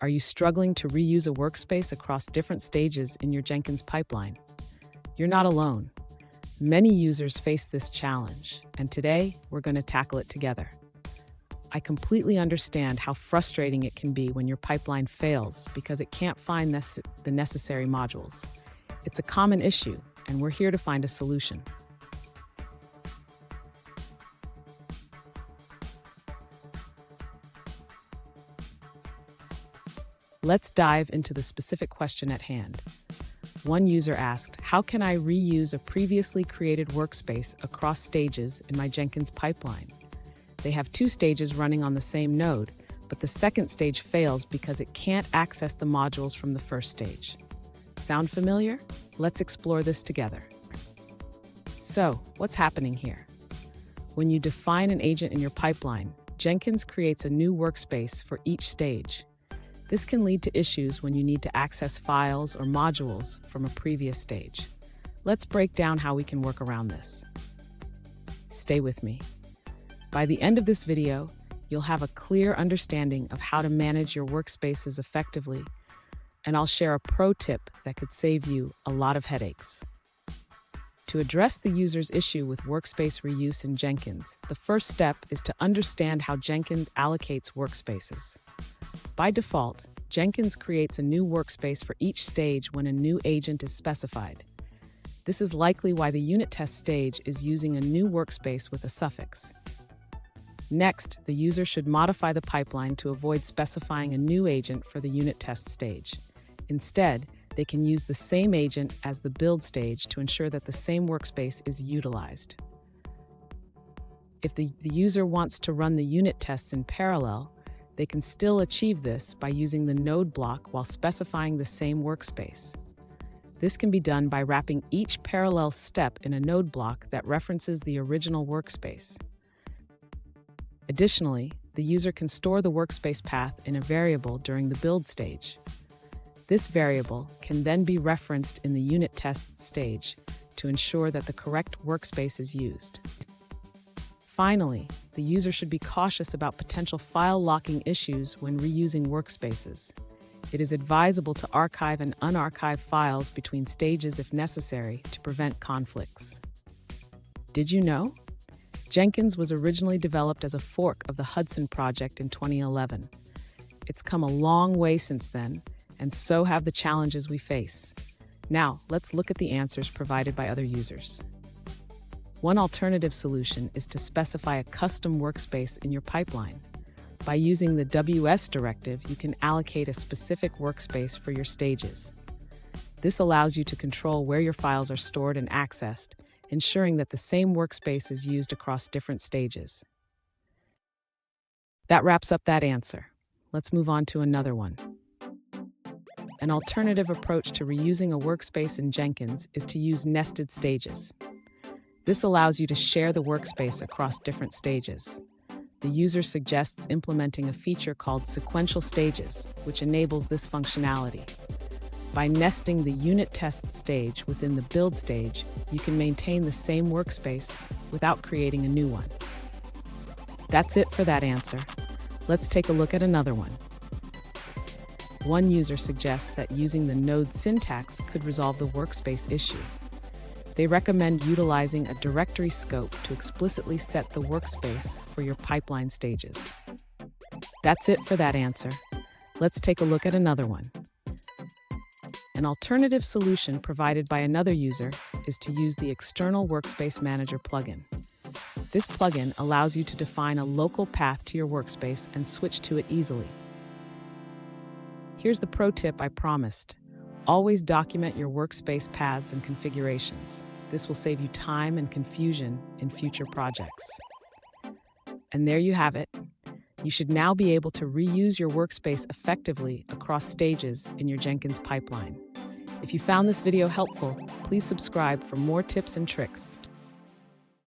Are you struggling to reuse a workspace across different stages in your Jenkins pipeline? You're not alone. Many users face this challenge, and today we're going to tackle it together. I completely understand how frustrating it can be when your pipeline fails because it can't find the necessary modules. It's a common issue, and we're here to find a solution. Let's dive into the specific question at hand. One user asked, how can I reuse a previously created workspace across stages in my Jenkins pipeline? They have two stages running on the same node, but the second stage fails because it can't access the modules from the first stage. Sound familiar? Let's explore this together. So, what's happening here? When you define an agent in your pipeline, Jenkins creates a new workspace for each stage. This can lead to issues when you need to access files or modules from a previous stage. Let's break down how we can work around this. Stay with me. By the end of this video, you'll have a clear understanding of how to manage your workspaces effectively, and I'll share a pro tip that could save you a lot of headaches. To address the user's issue with workspace reuse in Jenkins, the first step is to understand how Jenkins allocates workspaces. By default, Jenkins creates a new workspace for each stage when a new agent is specified. This is likely why the unit test stage is using a new workspace with a suffix. Next, the user should modify the pipeline to avoid specifying a new agent for the unit test stage. Instead, they can use the same agent as the build stage to ensure that the same workspace is utilized. If the user wants to run the unit tests in parallel, they can still achieve this by using the node block while specifying the same workspace. This can be done by wrapping each parallel step in a node block that references the original workspace. Additionally, the user can store the workspace path in a variable during the build stage. This variable can then be referenced in the unit test stage to ensure that the correct workspace is used. Finally, the user should be cautious about potential file locking issues when reusing workspaces. It is advisable to archive and unarchive files between stages if necessary to prevent conflicts. Did you know? Jenkins was originally developed as a fork of the Hudson project in 2011. It's come a long way since then, and so have the challenges we face. Now, let's look at the answers provided by other users. One alternative solution is to specify a custom workspace in your pipeline. By using the WS directive, you can allocate a specific workspace for your stages. This allows you to control where your files are stored and accessed, ensuring that the same workspace is used across different stages. That wraps up that answer. Let's move on to another one. An alternative approach to reusing a workspace in Jenkins is to use nested stages. This allows you to share the workspace across different stages. The user suggests implementing a feature called sequential stages, which enables this functionality. By nesting the unit test stage within the build stage, you can maintain the same workspace without creating a new one. That's it for that answer. Let's take a look at another one. One user suggests that using the node syntax could resolve the workspace issue. They recommend utilizing a directory scope to explicitly set the workspace for your pipeline stages. That's it for that answer. Let's take a look at another one. An alternative solution provided by another user is to use the External Workspace Manager plugin. This plugin allows you to define a local path to your workspace and switch to it easily. Here's the pro tip I promised. Always document your workspace paths and configurations. This will save you time and confusion in future projects. And there you have it. You should now be able to reuse your workspace effectively across stages in your Jenkins pipeline. If you found this video helpful, please subscribe for more tips and tricks.